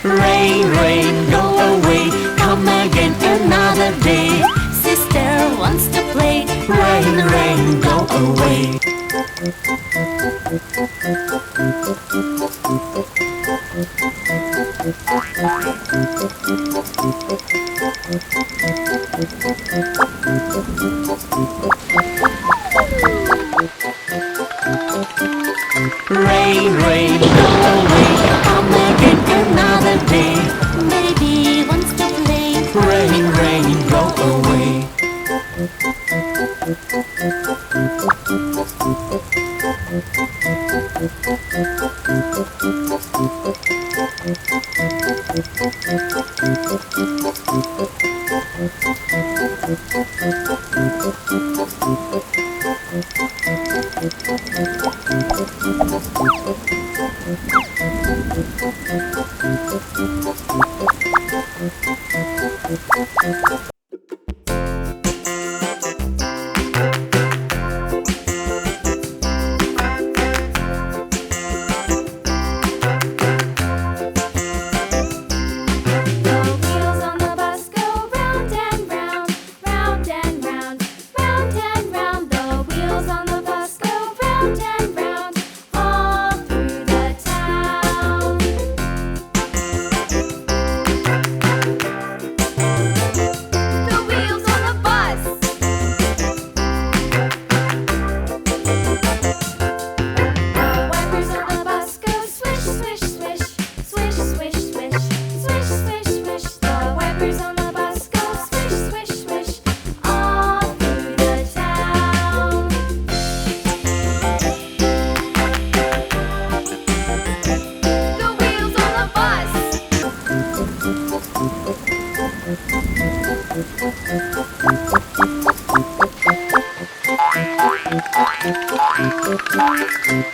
Rain, rain, go away, come again another day. Sister wants to play. Rain, rain, go away. Rain, rain, go away, come again another day. Baby wants to play. Rain, rain, go away.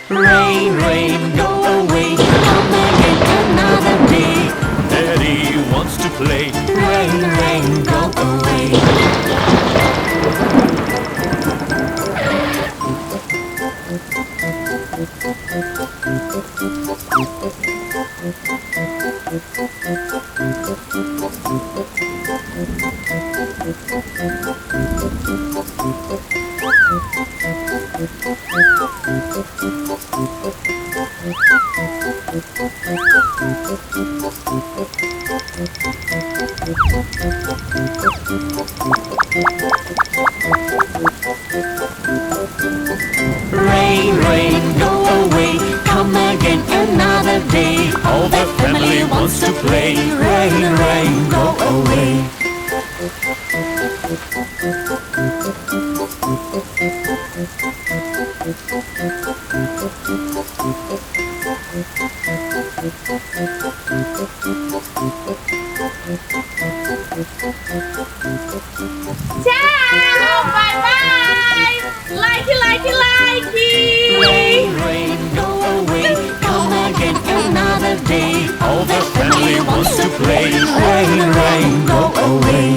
Rain, rain, go away, come again another day. Daddy wants to play. Rain, rain, go away. Rain, rain, go away, come again another day. All the family wants to play. Rain, rain, go away. Ciao, bye bye. Like, like, like. Rain, rain, go away, come again another day. All the family wants to play. Rain, rain, go away.